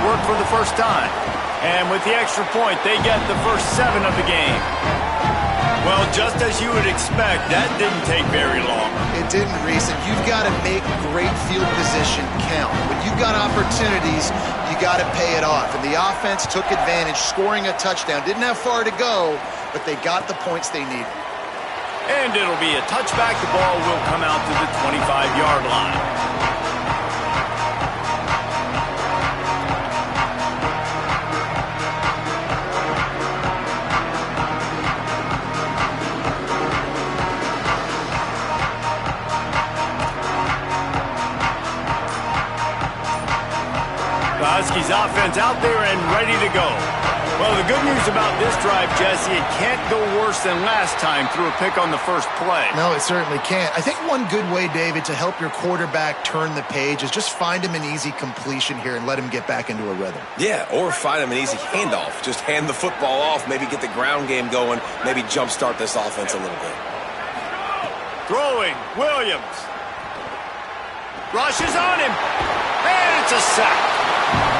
work for the first time. And with the extra point, they get the first 7 of the game. Well, just as you would expect, that didn't take very long. It didn't, Reese, and you've got to make great field position count. When you've got opportunities, you got to pay it off. And the offense took advantage, scoring a touchdown. Didn't have far to go, but they got the points they needed. And it'll be a touchback. The ball will come out to the 25-yard line. Huskies offense out there and ready to go. Well, the good news about this drive, Jesse, it can't go worse than last time through a pick on the first play. No, it certainly can't. I think one good way, David, to help your quarterback turn the page is just find him an easy completion here and let him get back into a rhythm. Yeah, or find him an easy handoff. Just hand the football off, maybe get the ground game going, maybe jumpstart this offense a little bit. Throwing, Williams. Rushes on him, and it's a sack.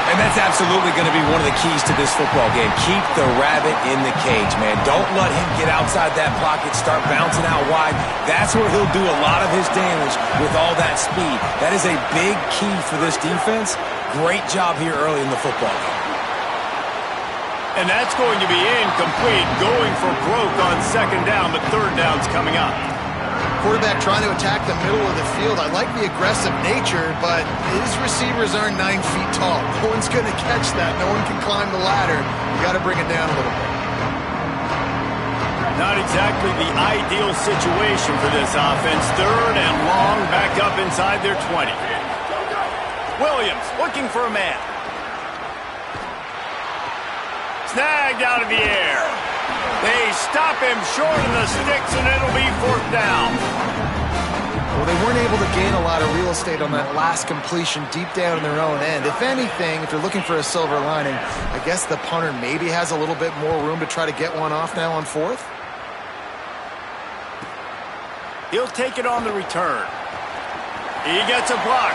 And that's absolutely going to be one of the keys to this football game. Keep the rabbit in the cage, man. Don't let him get outside that pocket, start bouncing out wide. That's where he'll do a lot of his damage with all that speed. That is a big key for this defense. Great job here early in the football game. And that's going to be incomplete, going for broke on second down, but third down's coming up. Quarterback trying to attack the middle of the field. I like the aggressive nature, but his receivers aren't 9 feet tall. No one's going to catch that. No one can climb the ladder. You got to bring it down a little bit. Not exactly the ideal situation for this offense. Third and long, back up inside their 20. Williams looking for a man. Snagged out of the air. They stop him short of the sticks, and it'll be 4th down. Well, they weren't able to gain a lot of real estate on that last completion deep down in their own end. If anything, if you're looking for a silver lining, I guess the punter maybe has a little bit more room to try to get one off now on 4th. He'll take it on the return. He gets a block.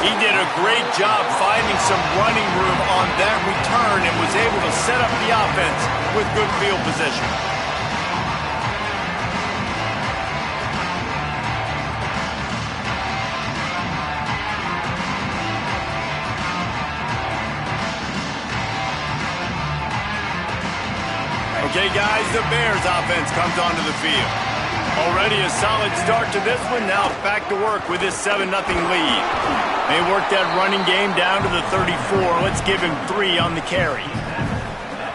He did a great job finding some running room on that return and was able to set up the offense with good field position. Okay, guys, the Bears offense comes onto the field. Already a solid start to this one. Now back to work with this 7-0 lead. They work that running game down to the 34. Let's give him 3 on the carry.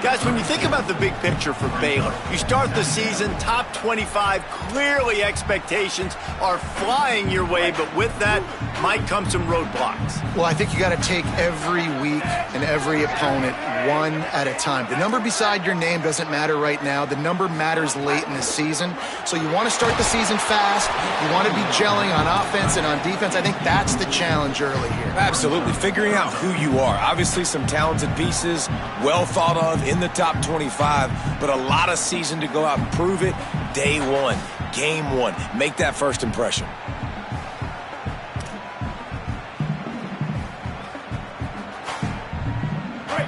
Guys, when you think about the big picture for Baylor, you start the season top 25. Clearly expectations are flying your way, but with that might come some roadblocks. Well, I think you got to take every week and every opponent one at a time. The number beside your name doesn't matter right now. The number matters late in the season. So you want to start the season fast. You want to be gelling on offense and on defense. I think that's the challenge early here. Absolutely. Figuring out who you are. Obviously some talented pieces, well thought of in the top 25, but a lot of season to go out and prove it. Day one, game one. Make that first impression.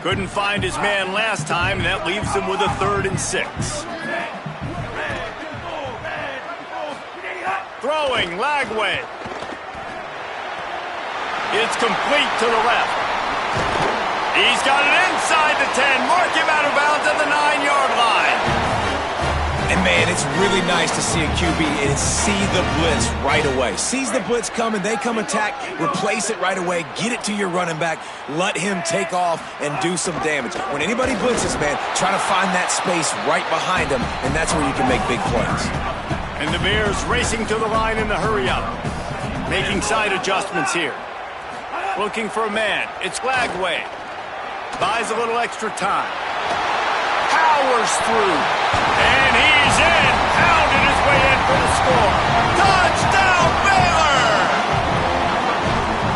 Couldn't find his man last time, and that leaves him with a 3rd and 6. Throwing, Lagway. It's complete to the left. He's got it inside the 10. Mark him out of bounds at the 9-yard line. And, man, it's really nice to see a QB and see the blitz right away. Sees the blitz coming, they come attack, replace it right away, get it to your running back, let him take off and do some damage. When anybody blitzes, man, try to find that space right behind them, and that's where you can make big plays. And the Bears racing to the line in the hurry-up. Making side adjustments here. Looking for a man. It's Lagway. Buys a little extra time. Powers through. And he's in. Pounded his way in for the score. Touchdown, Baylor!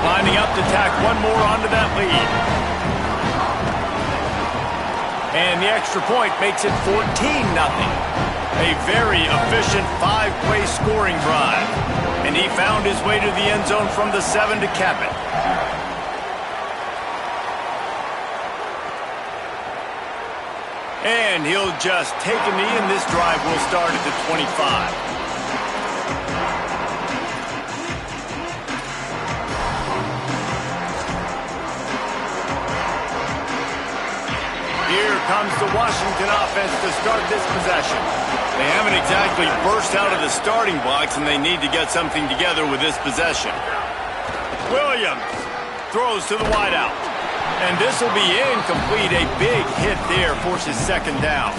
Lining up to tack one more onto that lead. And the extra point makes it 14-0. A very efficient 5-play scoring drive. And he found his way to the end zone from the 7 to cap it. And he'll just take a knee, and this drive will start at the 25. Here comes the Washington offense to start this possession. They haven't exactly burst out of the starting blocks, and they need to get something together with this possession. Williams throws to the wideout. And this will be incomplete. A big hit there forces second down.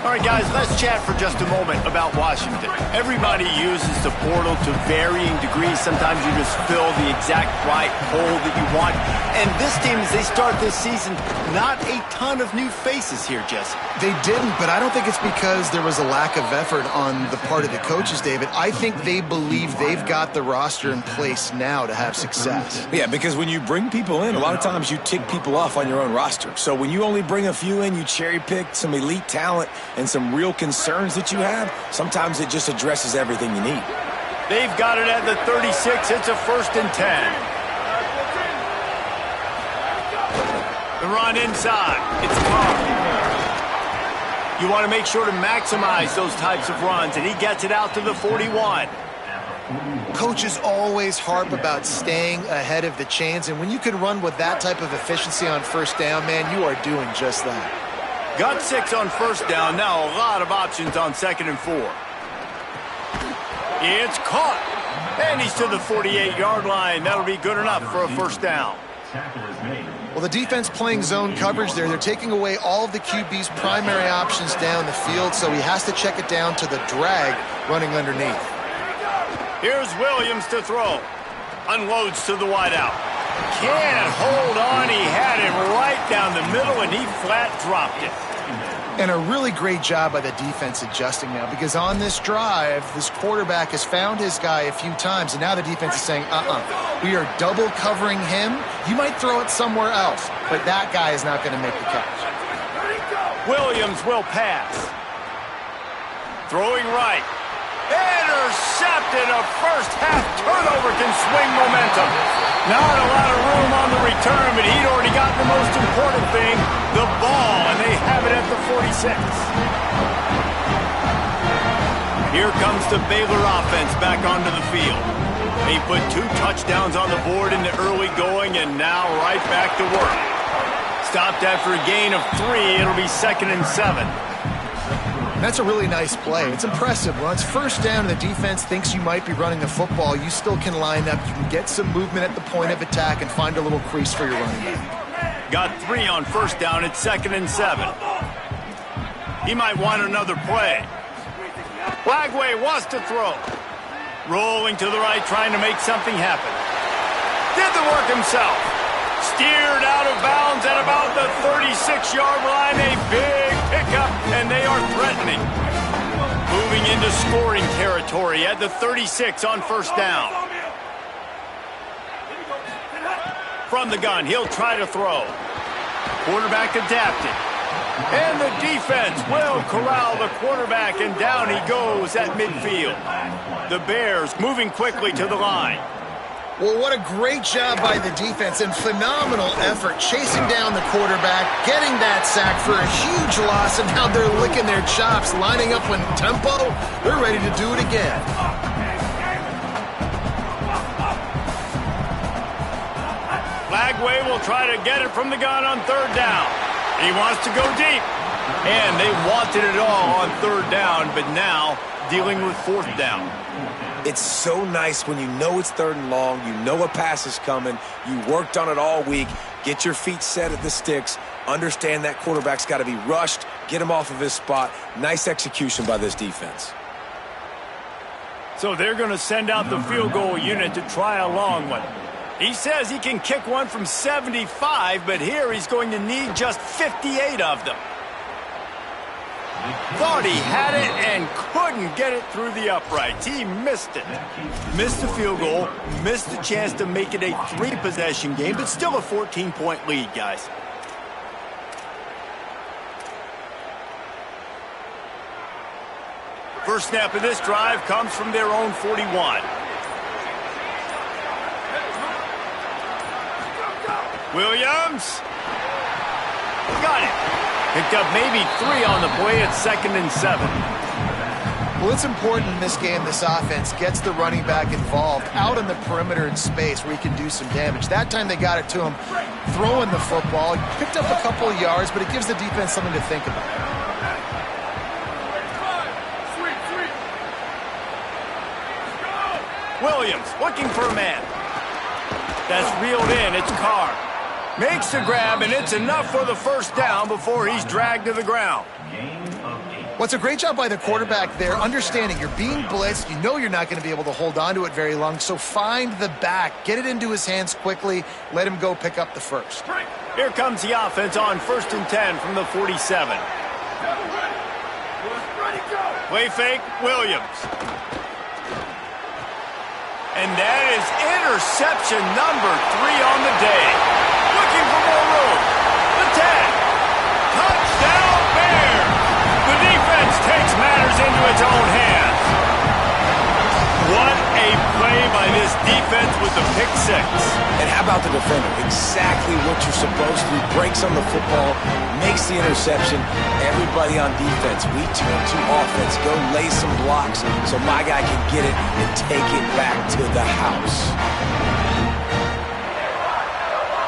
All right, guys, let's chat for just a moment about Washington. Everybody uses the portal to varying degrees. Sometimes you just fill the exact right hole that you want. And this team, as they start this season, not a ton of new faces here, Jesse. They didn't, but I don't think it's because there was a lack of effort on the part of the coaches, David. I think they believe they've got the roster in place now to have success. Yeah, because when you bring people in, a lot of times you tick people off on your own roster. So when you only bring a few in, you cherry-pick some elite talent and some real concerns that you have, sometimes it just addresses everything you need. They've got it at the 36. It's a 1st and 10. The run inside. It's Carr. You want to make sure to maximize those types of runs, and he gets it out to the 41. Coaches always harp about staying ahead of the chains, and when you can run with that type of efficiency on 1st down, man, you are doing just that. Got 6 on 1st down. Now a lot of options on 2nd and 4. It's caught. And he's to the 48-yard line. That'll be good enough for a 1st down. Well, the defense playing zone coverage there. They're taking away all of the QB's primary options down the field, so he has to check it down to the drag running underneath. Here's Williams to throw. Unloads to the wideout. Can't hold on. He had it right down the middle, and he flat dropped it. And a really great job by the defense adjusting now, because on this drive, this quarterback has found his guy a few times, and now the defense is saying, we are double covering him. You might throw it somewhere else, but that guy is not going to make the catch. Williams will pass. Throwing right. Intercepted. A first-half turnover can swing momentum. Not a lot of room on the return, but he'd already got the most important thing, the ball, and they have it at the 46. Here comes the Baylor offense back onto the field. They put 2 touchdowns on the board in the early going, and now right back to work. Stopped after a gain of 3. It'll be 2nd and 7. That's a really nice play. It's impressive. When it's 1st down and the defense thinks you might be running the football, you still can line up. You can get some movement at the point of attack and find a little crease for your running back. Got 3 on 1st down. It's 2nd and 7. He might want another play. Flagway wants to throw. Rolling to the right, trying to make something happen. Did the work himself. Steered out of bounds at about the 36-yard line. A big pickup, and they are threatening. Moving into scoring territory at the 36 on 1st down. From the gun, he'll try to throw. Quarterback adapted. And the defense will corral the quarterback, and down he goes at midfield. The Bears moving quickly to the line. Well, what a great job by the defense and phenomenal effort chasing down the quarterback, getting that sack for a huge loss, and now they're licking their chops, lining up in tempo. They're ready to do it again. Flagway will try to get it from the gun on 3rd down. He wants to go deep. And they wanted it all on 3rd down, but now dealing with 4th down. It's so nice when you know it's 3rd and long, you know a pass is coming, you worked on it all week, get your feet set at the sticks, understand that quarterback's got to be rushed, get him off of his spot. Nice execution by this defense. So they're going to send out the field goal unit to try a long one. He says he can kick one from 75, but here he's going to need just 58 of them. Thought he had it and couldn't get it through the uprights. He missed it. Missed the field goal, missed the chance to make it a 3-possession game, but still a 14-point lead, guys. First snap of this drive comes from their own 41. Williams. Got it. Picked up maybe 3 on the play at 2nd and 7. Well, it's important in this game this offense gets the running back involved out on the perimeter in space where he can do some damage. That time they got it to him throwing the football. Picked up a couple of yards, but it gives the defense something to think about. Williams looking for a man. That's reeled in. It's Carr. Makes the grab, and it's enough for the first down before he's dragged to the ground. Well, it's a great job by the quarterback there, understanding you're being blitzed. You know you're not going to be able to hold on to it very long, so find the back. Get it into his hands quickly. Let him go pick up the first. Here comes the offense on 1st and 10 from the 47. Play fake, Williams. And that is interception number 3 on the day. Looking for more room. The 10. Touchdown Bears. The defense takes matters into its own hands. What a play by this defense with the pick 6. And how about the defender? Exactly what you're supposed to do. Breaks on the football, makes the interception. Everybody on defense, we turn to offense. Go lay some blocks so my guy can get it and take it back to the house.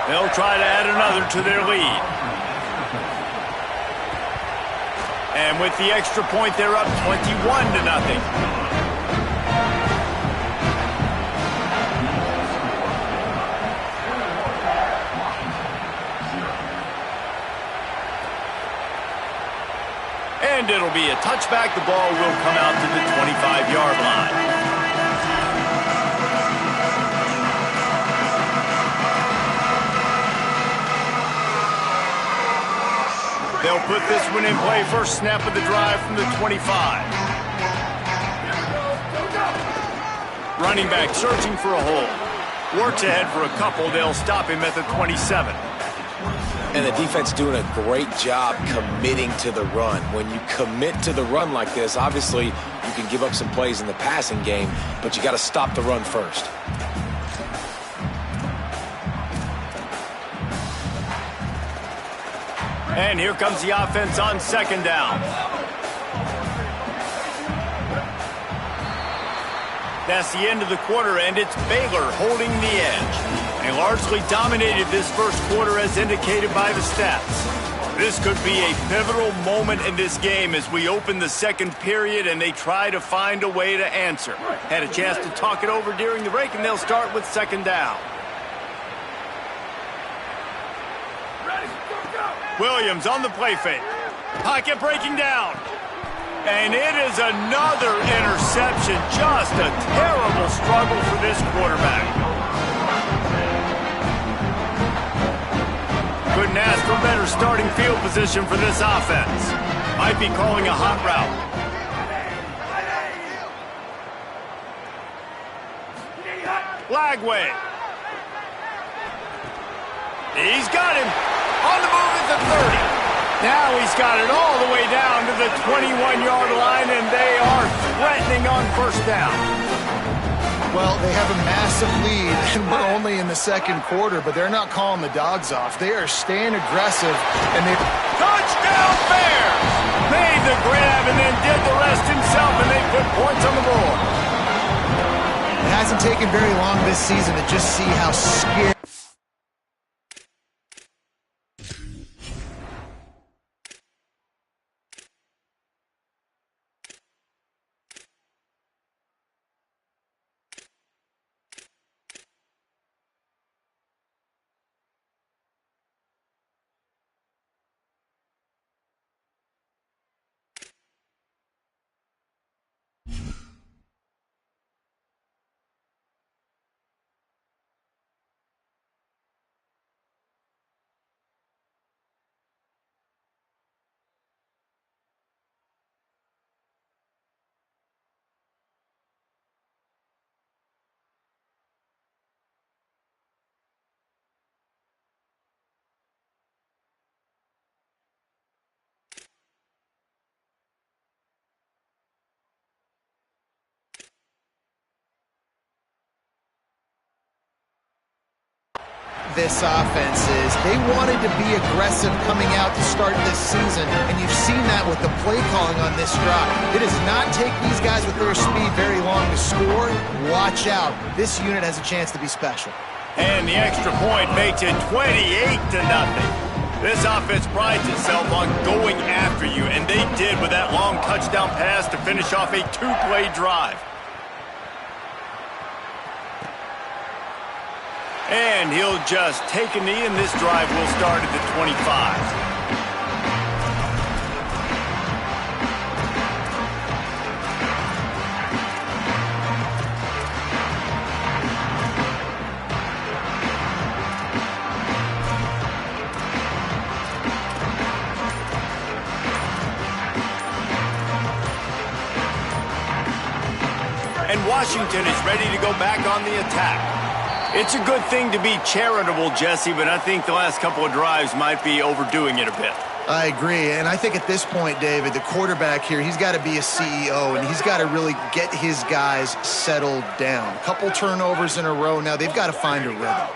They'll try to add another to their lead. And with the extra point, they're up 21-0. And it'll be a touchback. The ball will come out to the 25-yard line. They'll put this one in play. First snap of the drive from the 25. Running back searching for a hole. Works ahead for a couple. They'll stop him at the 27. And the defense doing a great job committing to the run. When you commit to the run like this, obviously you can give up some plays in the passing game, but you got to stop the run first. And here comes the offense on 2nd down. That's the end of the quarter, and it's Baylor holding the edge. They largely dominated this first quarter as indicated by the stats. This could be a pivotal moment in this game as we open the second period and they try to find a way to answer. Had a chance to talk it over during the break, and they'll start with 2nd down. Williams on the play fake. Pocket breaking down. And it is another interception. Just a terrible struggle for this quarterback. Couldn't ask for better starting field position for this offense. Might be calling a hot route. Lagway. He's got him. On the move at the 30. Now he's got it all the way down to the 21-yard line, and they are threatening on first down. Well, they have a massive lead, and we're only in the second quarter, but they're not calling the dogs off. They are staying aggressive, and they... Touchdown Bears! Made the grab and then did the rest himself, and they put points on the board. It hasn't taken very long this season to just see how scared... this offense is they wanted to be aggressive coming out to start this season, and you've seen that with the play calling on this drive. It does not take these guys with their speed very long to score. Watch out. This unit has a chance to be special. And the extra point makes it 28-0. This offense prides itself on going after you, and they did with that long touchdown pass to finish off a two-play drive. And he'll just take a knee, and this drive will start at the 25. And Washington is ready to go back on the attack. It's a good thing to be charitable, Jesse, but I think the last couple of drives might be overdoing it a bit. I agree, and I think at this point, David, the quarterback here, he's got to be a CEO, and he's got to really get his guys settled down. A couple turnovers in a row. Now they've got to find a rhythm.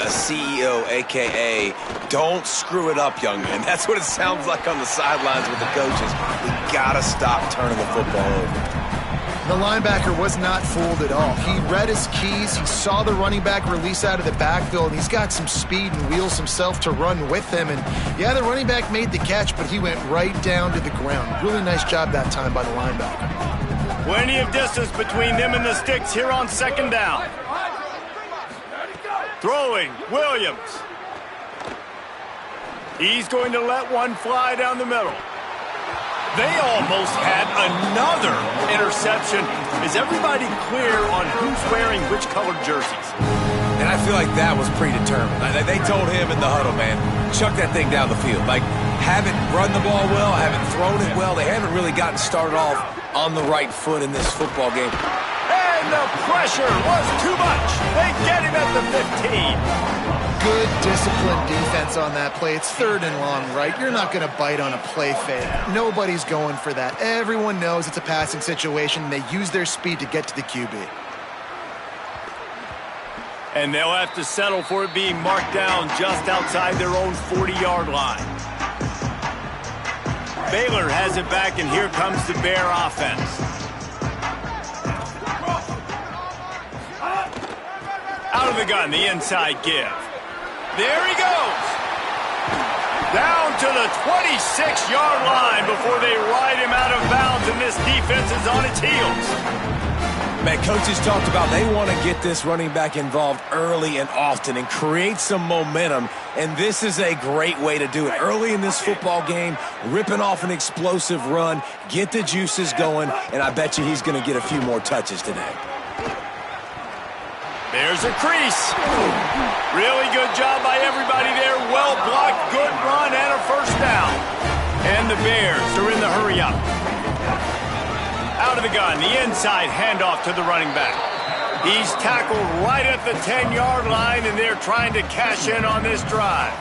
CEO, a.k.a. don't screw it up, young man. That's what it sounds like on the sidelines with the coaches. We got to stop turning the football over. The linebacker was not fooled at all. He read his keys. He saw the running back release out of the backfield, and he's got some speed and wheels himself to run with him. And, yeah, the running back made the catch, but he went right down to the ground. Really nice job that time by the linebacker. Plenty of distance between them and the sticks here on second down. Throwing, Williams. He's going to let one fly down the middle. They almost had another interception. Is everybody clear on who's wearing which colored jerseys? And I feel like that was predetermined. They told him in the huddle, man, chuck that thing down the field. Like, haven't run the ball well, haven't thrown it well. They haven't really gotten started off on the right foot in this football game. And the pressure was too much. They get him at the 15. Good disciplined defense on that play. It's third and long, right? You're not going to bite on a play fake. Nobody's going for that. Everyone knows it's a passing situation. They use their speed to get to the QB. And they'll have to settle for it being marked down just outside their own 40-yard line. Baylor has it back, and here comes the Bear offense. Out of the gun, the inside give. There he goes. Down to the 26-yard line before they ride him out of bounds, and this defense is on its heels. Man, coaches talked about they want to get this running back involved early and often and create some momentum, and this is a great way to do it. Early in this football game, ripping off an explosive run, get the juices going, and I bet you he's going to get a few more touches today. There's a crease. Really good job by everybody there. Well blocked, good run, and a first down. And the Bears are in the hurry-up. Out of the gun, the inside handoff to the running back. He's tackled right at the 10-yard line, and they're trying to cash in on this drive.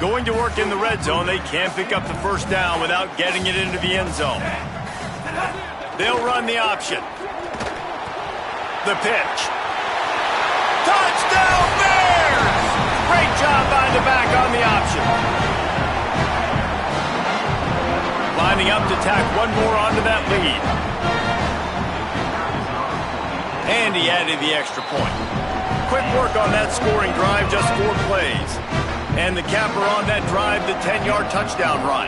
Going to work in the red zone. They can't pick up the first down without getting it into the end zone. They'll run the option. The pitch. Touchdown Bears! Great job by the back on the option. Lining up to tack one more onto that lead. And he added the extra point. Quick work on that scoring drive, just 4 plays. And the capper on that drive, the 10-yard touchdown run.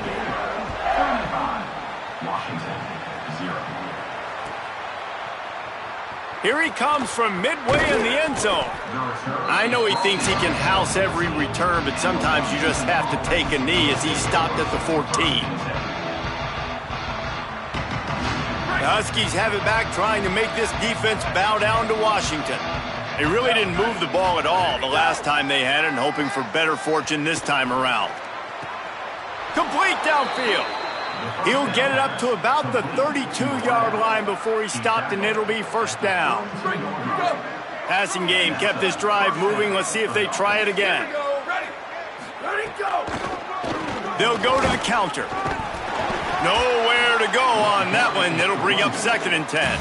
Here he comes from midway in the end zone. I know he thinks he can house every return, but sometimes you just have to take a knee as he stopped at the 14. The Huskies have it back, trying to make this defense bow down to Washington. They really didn't move the ball at all the last time they had it, and hoping for better fortune this time around. Complete downfield. He'll get it up to about the 32-yard line before he stopped, and it'll be first down. Passing game kept this drive moving. Let's see if they try it again. They'll go to the counter. Nowhere to go on that one. It'll bring up 2nd and 10.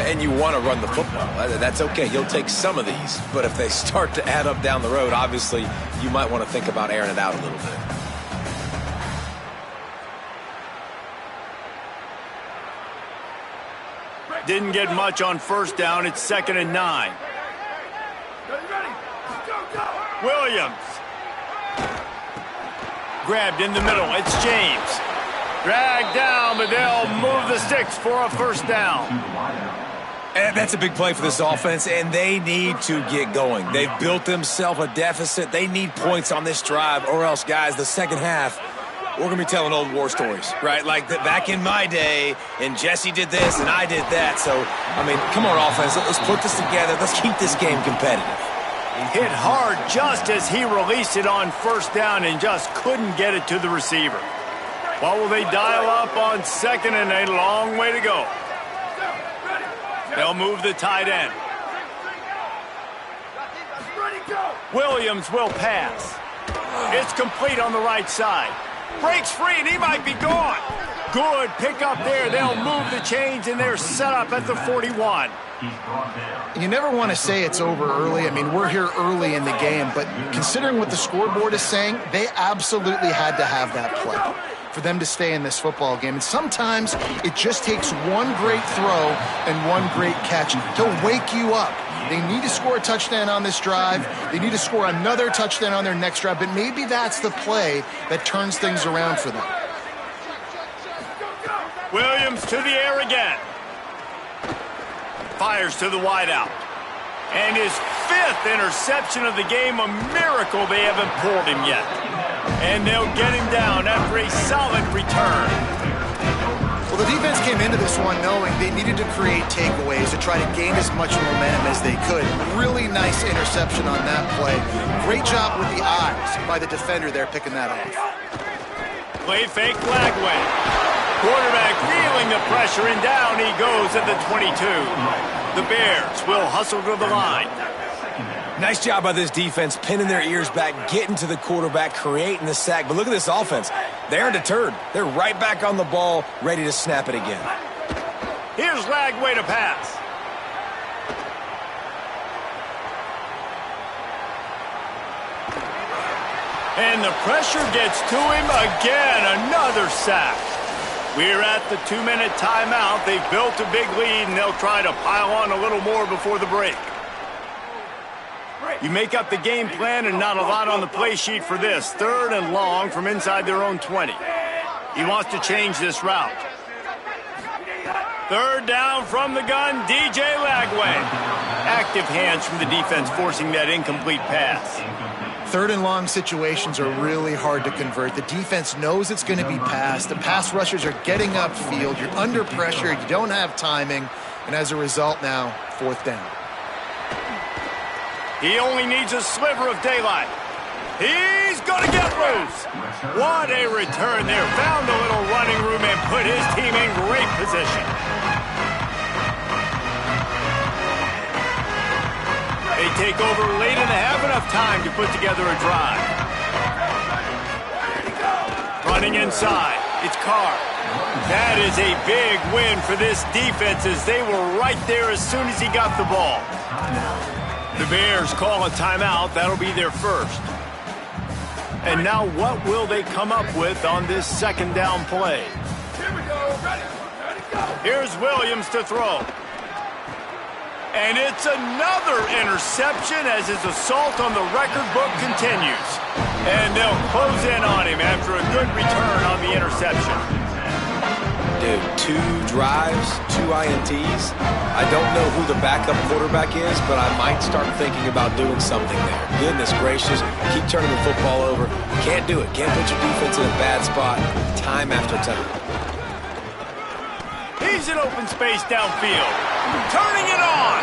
And you want to run the football. That's okay. You'll take some of these. But if they start to add up down the road, obviously, you might want to think about airing it out a little bit. Didn't get much on 1st down. It's 2nd and 9. Williams. Grabbed in the middle. It's James. Dragged down, but they'll move the sticks for a 1st down. And that's a big play for this offense, and they need to get going. They've built themselves a deficit. They need points on this drive, or else, guys, the second half, we're going to be telling old war stories, right? Like back in my day, and Jesse did this, and I did that. So, I mean, come on, offense. Let's put this together. Let's keep this game competitive. Hit hard just as he released it on 1st down and just couldn't get it to the receiver. What will they dial up on 2nd and a long way to go? They'll move the tight end. Williams will pass. It's complete on the right side. Breaks free, and he might be gone. Good pickup there. They'll move the chains, and they're set up at the 41. You never want to say it's over early. I mean, we're here early in the game, but considering what the scoreboard is saying, they absolutely had to have that play for them to stay in this football game. And sometimes it just takes one great throw and one great catch to wake you up. They need to score a touchdown on this drive. They need to score another touchdown on their next drive, but maybe that's the play that turns things around for them. Williams to the air again. Fires to the wideout. And his 5th interception of the game, a miracle they haven't pulled him yet. And they'll get him down after a solid return. Well, the defense came into this one knowing they needed to create takeaways to try to gain as much momentum as they could. Really nice interception on that play. Great job with the eyes by the defender there picking that off. Play fake Lagway. Quarterback feeling the pressure, and down he goes at the 22. The Bears will hustle to the line. Nice job by this defense, pinning their ears back, getting to the quarterback, creating the sack. But look at this offense. They're deterred. They're right back on the ball, ready to snap it again. Here's Lagway to pass. And the pressure gets to him again. Another sack. We're at the 2-minute timeout. They've built a big lead, and they'll try to pile on a little more before the break. You make up the game plan, and not a lot on the play sheet for this. 3rd and long from inside their own 20. He wants to change this route. 3rd down from the gun, DJ Lagway. Active hands from the defense forcing that incomplete pass. 3rd and long situations are really hard to convert. The defense knows it's going to be passed. The pass rushers are getting upfield. You're under pressure. You don't have timing. And as a result now, 4th down. He only needs a sliver of daylight. He's going to get loose. What a return there. Found a little running room and put his team in great position. They take over late in the half, enough time to put together a drive. Running inside, it's Carr. That is a big win for this defense as they were right there as soon as he got the ball. The Bears call a timeout. That'll be their first. And now what will they come up with on this 2nd down play? Here we go. Ready, go. Here's Williams to throw. And it's another interception as his assault on the record book continues. And they'll close in on him after a good return on the interception. Dude, 2 drives, 2 INTs. I don't know who the backup quarterback is, but I might start thinking about doing something there. Goodness gracious, keep turning the football over. Can't do it. Can't put your defense in a bad spot time after time. He's in open space downfield. Turning it on.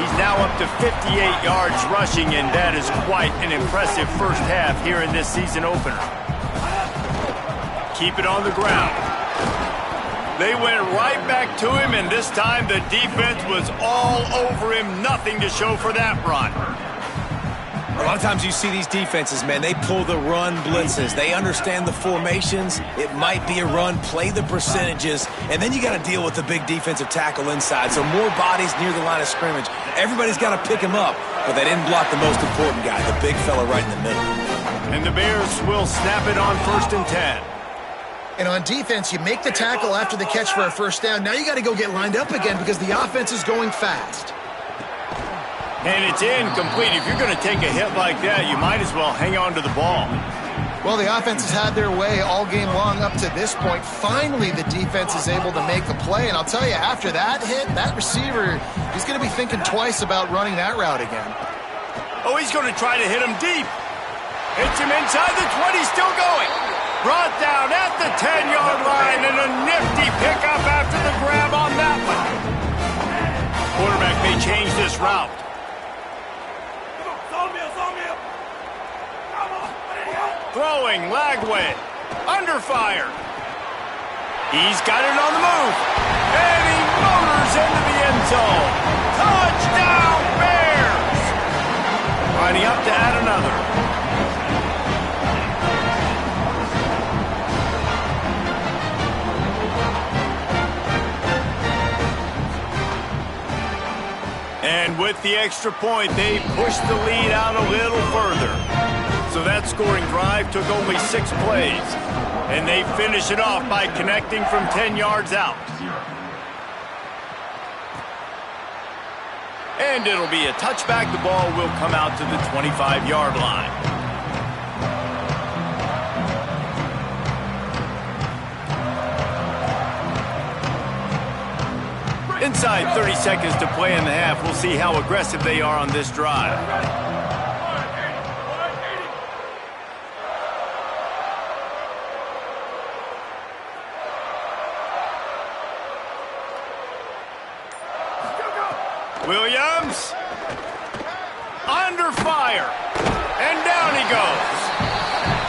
He's now up to 58 yards rushing, and that is quite an impressive first half here in this season opener. Keep it on the ground. They went right back to him, and this time the defense was all over him. Nothing to show for that run. A lot of times you see these defenses, man, they pull the run blitzes. They understand the formations. It might be a run, play the percentages, and then you got to deal with the big defensive tackle inside. So more bodies near the line of scrimmage. Everybody's got to pick him up, but they didn't block the most important guy, the big fella right in the middle. And the Bears will snap it on 1st and 10. And on defense, you make the tackle after the catch for a first down. Now you got to go get lined up again because the offense is going fast. And it's incomplete. If you're going to take a hit like that, you might as well hang on to the ball. Well, the offense has had their way all game long up to this point. Finally, the defense is able to make a play. And I'll tell you, after that hit, that receiver, he's going to be thinking twice about running that route again. Oh, he's going to try to hit him deep. Hits him inside the 20, still going. Brought down at the 10-yard line, and a nifty pickup after the grab on that one. Quarterback may change this route. Throwing, Lagway, under fire. He's got it on the move, and he motors into the end zone. Touchdown, Bears! Lining up to add another. And with the extra point, they pushed the lead out a little further. So that scoring drive took only 6 plays. And they finish it off by connecting from 10 yards out. And it'll be a touchback. The ball will come out to the 25-yard line. Inside 30 seconds to play in the half. We'll see how aggressive they are on this drive. Williams, under fire, and down he goes.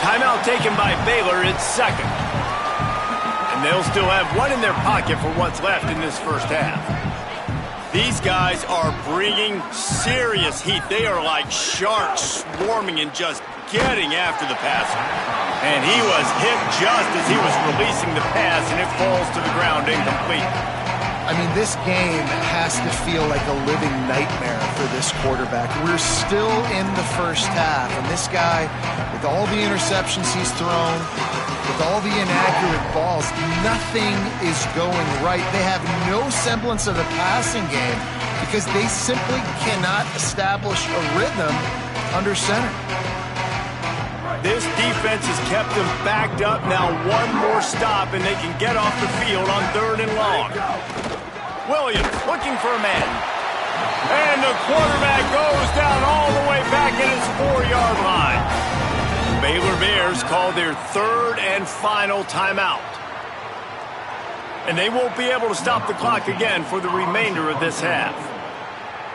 Timeout taken by Baylor, it's 2nd. And they'll still have one in their pocket for what's left in this first half. These guys are bringing serious heat. They are like sharks swarming and just getting after the passer. And he was hit just as he was releasing the pass, and it falls to the ground incomplete. I mean, this game has to feel like a living nightmare for this quarterback. We're still in the first half, and this guy, with all the interceptions he's thrown, with all the inaccurate balls, nothing is going right. They have no semblance of a passing game because they simply cannot establish a rhythm under center. This defense has kept them backed up. Now one more stop, and they can get off the field on 3rd and long. Williams looking for a man. And the quarterback goes down all the way back at his 4-yard line. Baylor Bears call their 3rd and final timeout. And they won't be able to stop the clock again for the remainder of this half.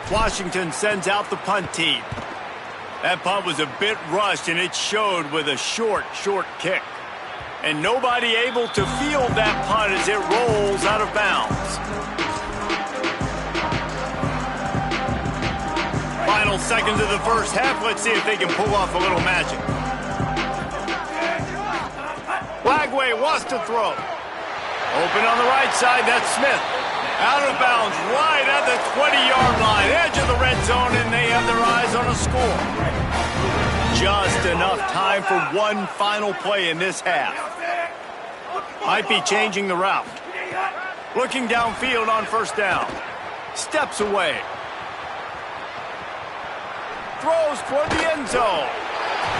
Washington sends out the punt team. That punt was a bit rushed, and it showed with a short kick. And nobody able to field that punt as it rolls out of bounds. Final seconds of the first half. Let's see if they can pull off a little magic. Lagway wants to throw. Open on the right side. That's Smith. Out of bounds right at the 20-yard line. Edge of the red zone, and they have their eyes on a score. Just enough time for one final play in this half. Might be changing the route. Looking downfield on 1st down. Steps away. Throws toward the end zone.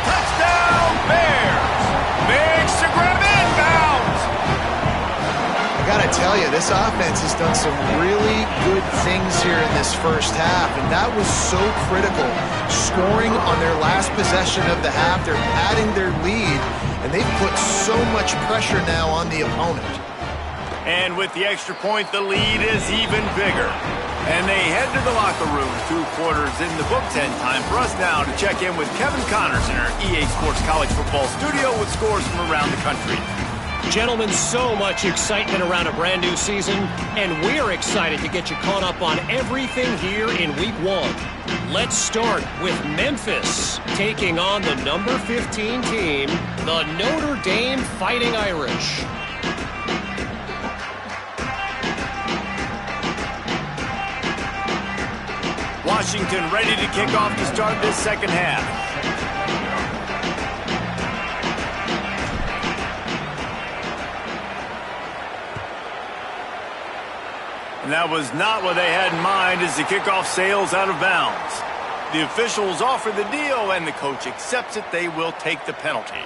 Touchdown, Bears. Makes the grab inbounds. I gotta tell you, this offense has done some really good things here in this first half, and that was so critical. Scoring on their last possession of the half, they're adding their lead, and they've put so much pressure now on the opponent. And with the extra point, the lead is even bigger. And they head to the locker room. 2 quarters in the books, and time for us now to check in with Kevin Connors in our EA Sports College Football studio with scores from around the country. Gentlemen, so much excitement around a brand new season, and we're excited to get you caught up on everything here in Week 1. Let's start with Memphis taking on the number 15 team, the Notre Dame Fighting Irish. Washington ready to kick off to start this second half. And that was not what they had in mind as the kickoff sails out of bounds. The officials offer the deal, and the coach accepts it. They will take the penalty.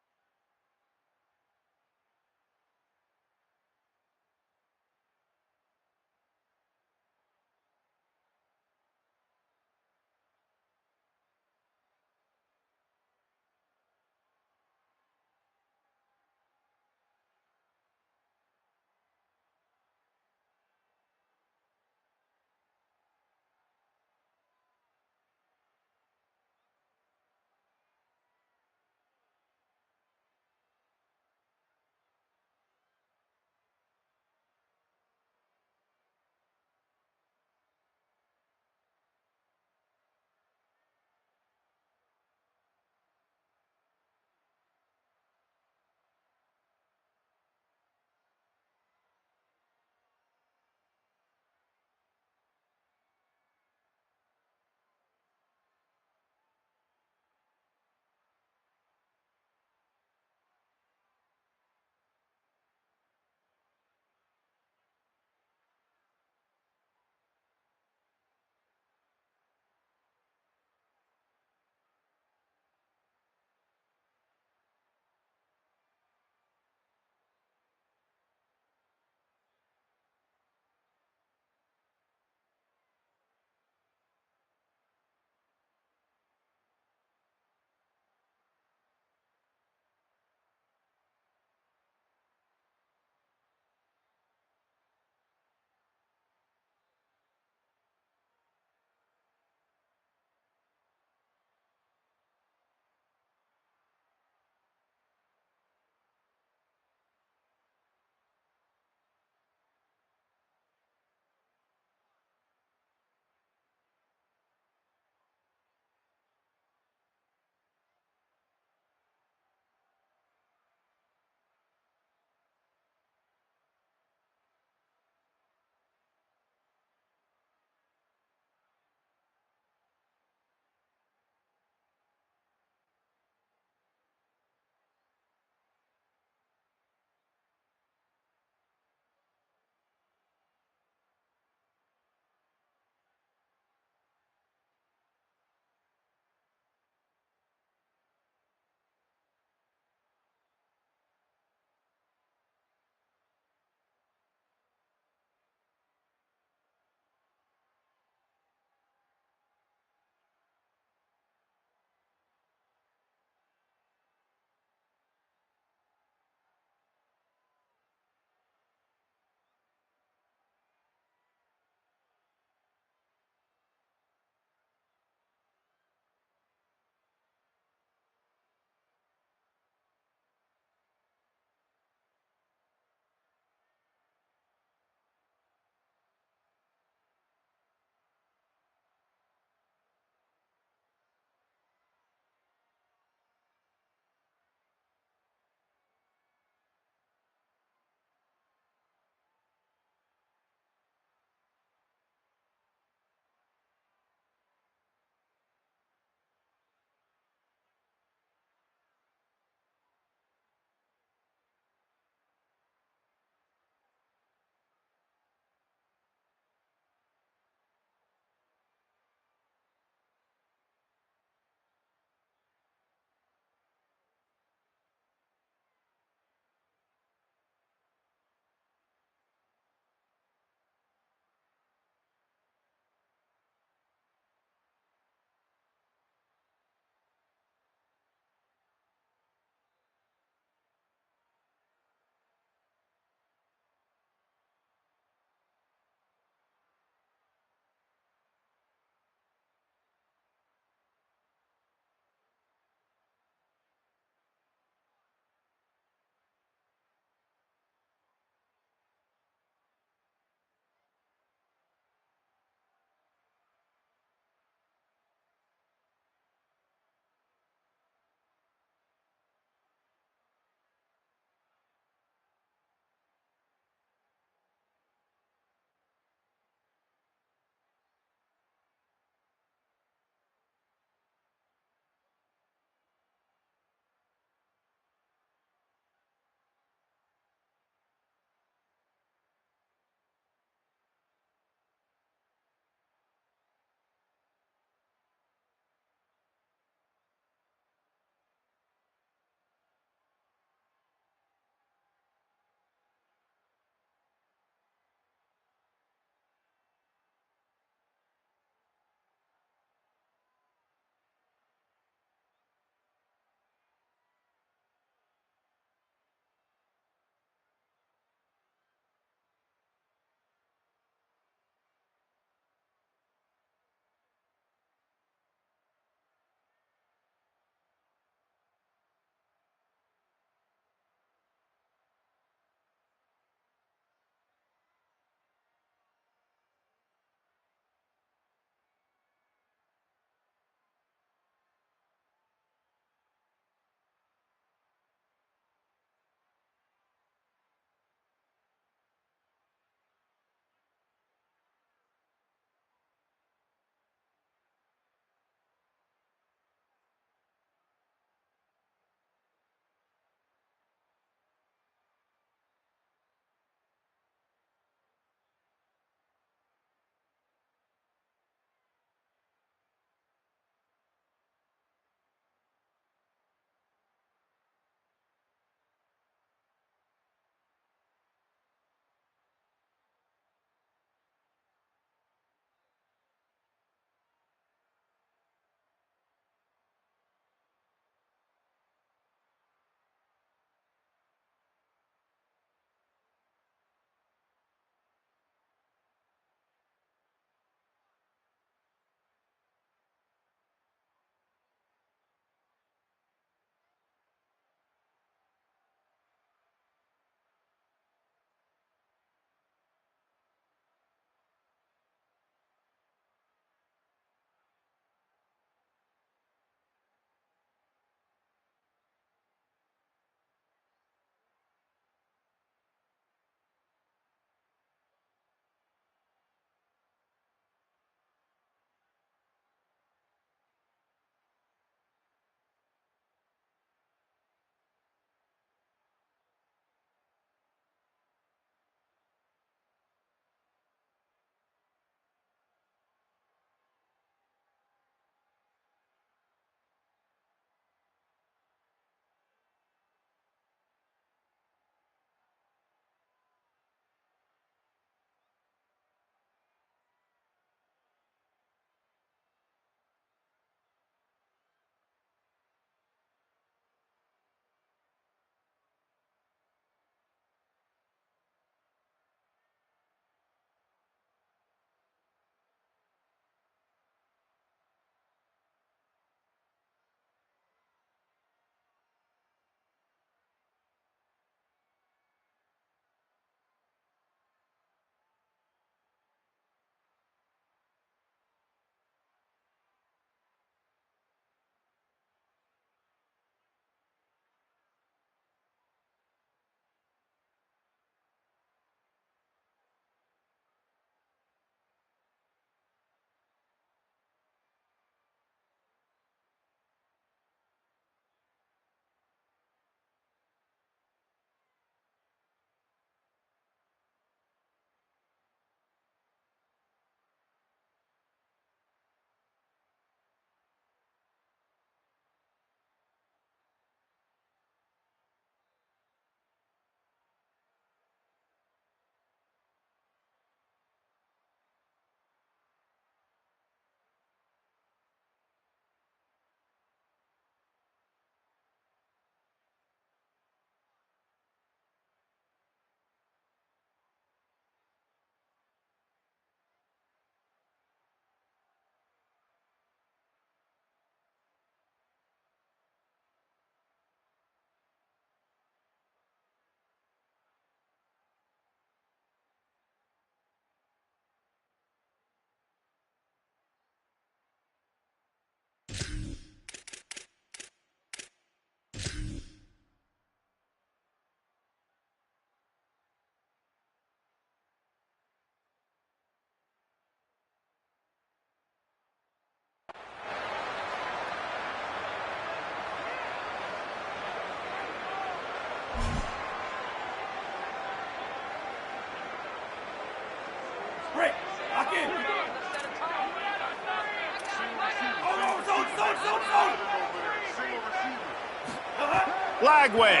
Lagway.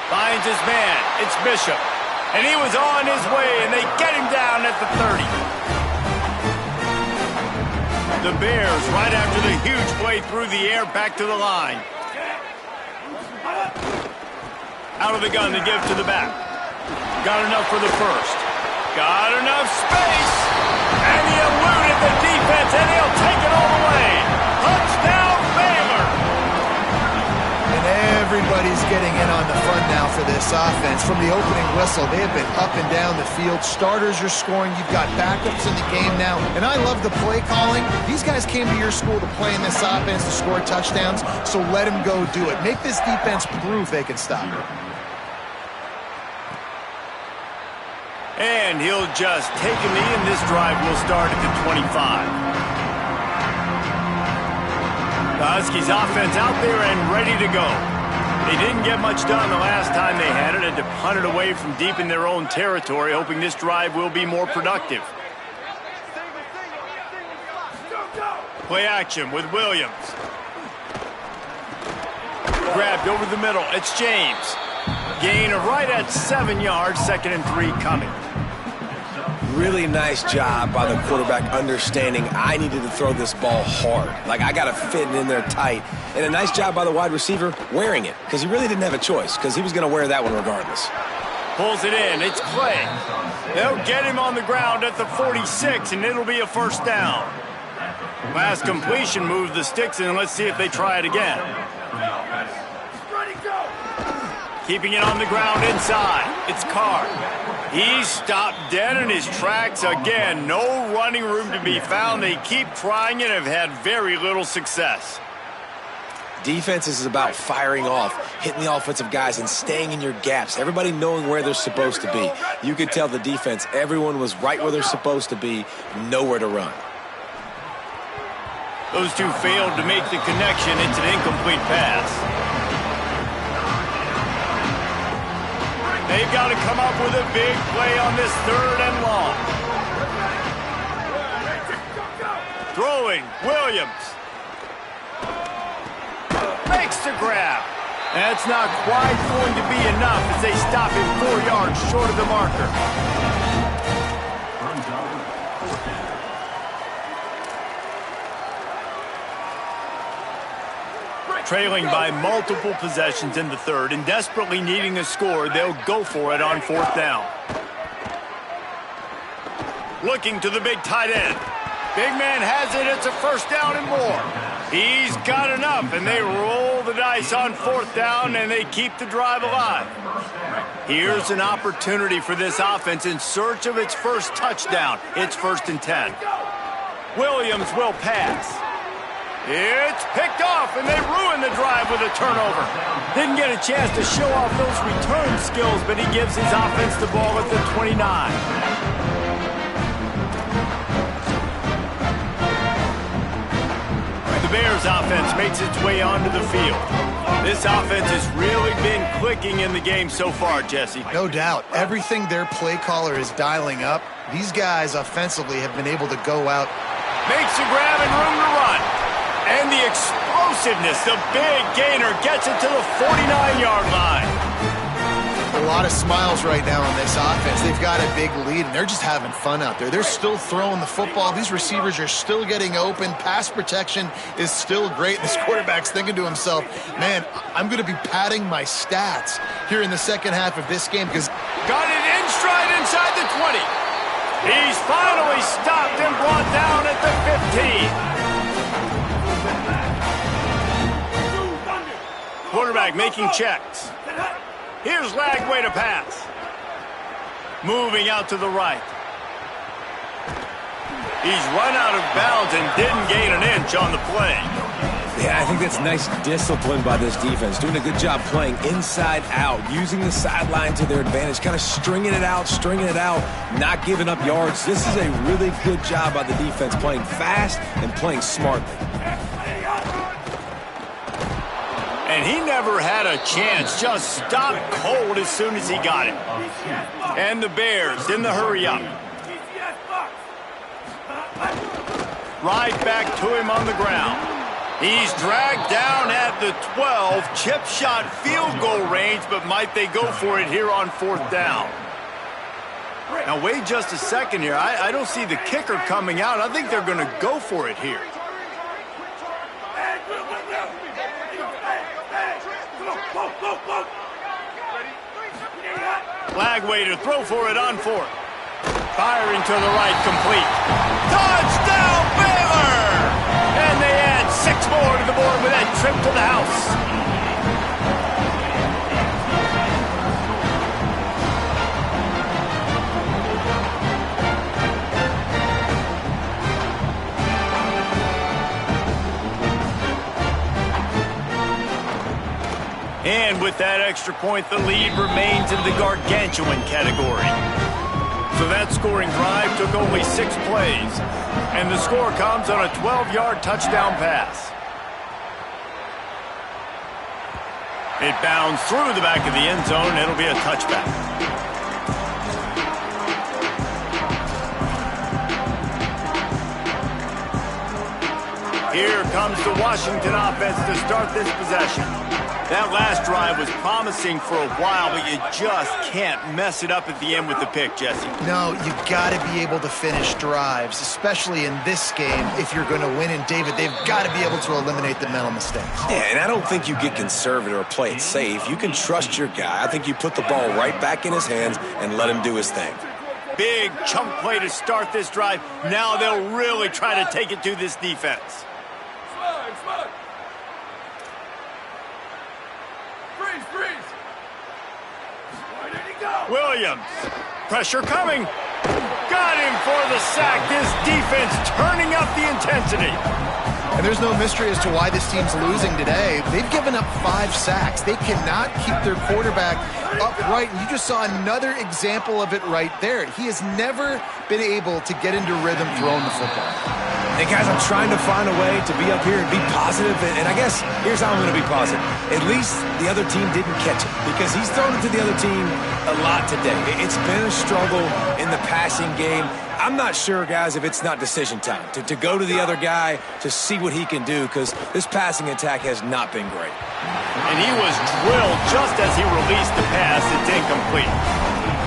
Finds his man. It's Bishop. And he was on his way, and they get him down at the 30. The Bears, right after the huge play through the air, back to the line. Out of the gun to give to the back. Got enough for the first. Got enough space. And he eluded the defense, and he'll take it all the way. Touchdown, Baylor. And everybody's getting in on the fun now for this offense. From the opening whistle, they have been up and down the field. Starters are scoring. You've got backups in the game now. And I love the play calling. These guys came to your school to play in this offense to score touchdowns, so let them go do it. Make this defense prove they can stop it. And he'll just take a knee, and this drive will start at the 25. The Huskies offense out there and ready to go. They didn't get much done the last time they had it. Had to punt it away from deep in their own territory, hoping this drive will be more productive. Play action with Williams. Grabbed over the middle. It's James. Gain right at 7 yards. 2nd and 3 coming. Really nice job by the quarterback understanding I needed to throw this ball hard. Like, I got to fit it in there tight. And a nice job by the wide receiver wearing it, because he really didn't have a choice, because he was going to wear that one regardless. Pulls it in. It's Clay. They'll get him on the ground at the 46, and it'll be a first down. Last completion moved the sticks in. Let's see if they try it again. Keeping it on the ground inside. It's Carr. He's stopped dead in his tracks again. No running room to be found. They keep trying and have had very little success. Defense is about firing off, hitting the offensive guys, and staying in your gaps. Everybody knowing where they're supposed to be. You could tell the defense, everyone was right where they're supposed to be, nowhere to run. Those two failed to make the connection. It's an incomplete pass. They've got to come up with a big play on this 3rd and long. Throwing, Williams. Makes the grab. That's not quite going to be enough as they stop him 4 yards short of the marker. Trailing by multiple possessions in the 3rd and desperately needing a score, they'll go for it on 4th down. Looking to the big tight end. Big man has it. It's a first down and more. He's got enough, and they roll the dice on 4th down, and they keep the drive alive. Here's an opportunity for this offense in search of its first touchdown. It's 1st and 10. Williams will pass. It's picked off, and they ruin the drive with a turnover. Didn't get a chance to show off those return skills, but he gives his offense the ball at the 29. The Bears offense makes its way onto the field. This offense has really been clicking in the game so far, Jesse. No doubt. Everything their play caller is dialing up, these guys offensively have been able to go out. Makes a grab and room to run. And the explosiveness, the big gainer gets it to the 49-yard line. A lot of smiles right now on this offense. They've got a big lead, and they're just having fun out there. They're still throwing the football. These receivers are still getting open. Pass protection is still great. This quarterback's thinking to himself, man, I'm going to be padding my stats here in the second half of this game. Because got it in stride inside the 20. He's finally stopped and brought down at the 15. Quarterback making checks. Here's Lagway to pass. Moving out to the right. He's run out of bounds and didn't gain an inch on the play. Yeah, I think that's nice discipline by this defense. Doing a good job playing inside out, using the sideline to their advantage, kind of stringing it out, not giving up yards. This is a really good job by the defense, playing fast and playing smartly. And he never had a chance, just stopped cold as soon as he got it. And the Bears in the hurry up. Right back to him on the ground. He's dragged down at the 12. Chip shot field goal range, but might they go for it here on 4th down? Now, wait just a second here. I don't see the kicker coming out. I think they're going to go for it here. Flag way to throw for it on 4th. Firing to the right, complete. Touchdown, Baylor! And they add 6 more to the board with that trip to the house. And with that extra point, the lead remains in the gargantuan category. So that scoring drive took only 6 plays. And the score comes on a 12-yard touchdown pass. It bounds through the back of the end zone. It'll be a touchback. Here comes the Washington offense to start this possession. That last drive was promising for a while, but you just can't mess it up at the end with the pick, Jesse. No, you've got to be able to finish drives, especially in this game. If you're going to win, and David, they've got to be able to eliminate the mental mistakes. Yeah, and I don't think you get conservative or play it safe. You can trust your guy. I think you put the ball right back in his hands and let him do his thing. Big chunk play to start this drive. Now they'll really try to take it to this defense. Williams, pressure coming. Got him for the sack. This defense turning up the intensity. And there's no mystery as to why this team's losing today. They've given up 5 sacks. They cannot keep their quarterback upright. And you just saw another example of it right there. He has never been able to get into rhythm throwing the football. Hey, guys, I'm trying to find a way to be up here and be positive, and I guess here's how I'm going to be positive. At least the other team didn't catch it, because he's thrown it to the other team a lot today. It's been a struggle in the passing game. I'm not sure, guys, if it's not decision time, to go to the other guy to see what he can do, because this passing attack has not been great. And he was drilled just as he released the pass. It's incomplete.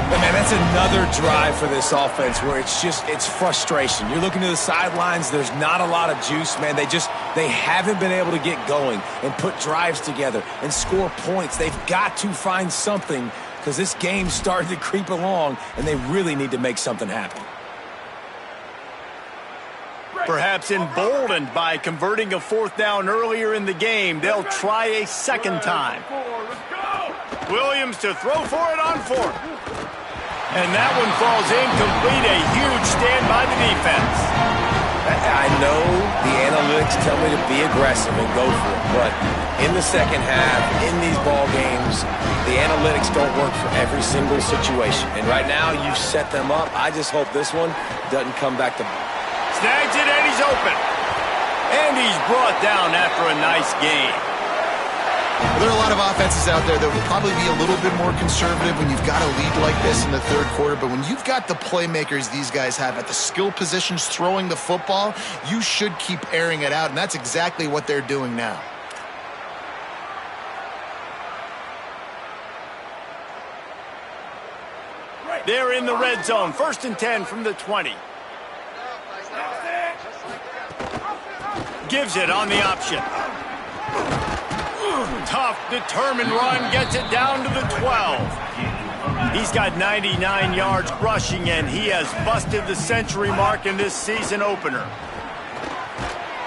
But man, that's another drive for this offense where it's frustration. You're looking to the sidelines. There's not a lot of juice, man. They haven't been able to get going and put drives together and score points. They've got to find something, because this game's starting to creep along, and they really need to make something happen. Perhaps emboldened by converting a 4th down earlier in the game, they'll try a second time. Williams to throw for it on 4th. And that one falls incomplete. A huge stand by the defense. I know the analytics tell me to be aggressive and go for it, but in the second half, in these ball games, the analytics don't work for every single situation. And right now, you've set them up. I just hope this one doesn't come back to... Snags it, and he's open. And he's brought down after a nice game. There are a lot of offenses out there that would probably be a little bit more conservative when you've got a lead like this in the 3rd quarter, but when you've got the playmakers these guys have at the skill positions throwing the football, you should keep airing it out, and that's exactly what they're doing now. They're in the red zone, 1st and 10 from the 20. Gives it on the option. Tough, determined run, gets it down to the 12. He's got 99 yards rushing, and he has busted the century mark in this season opener.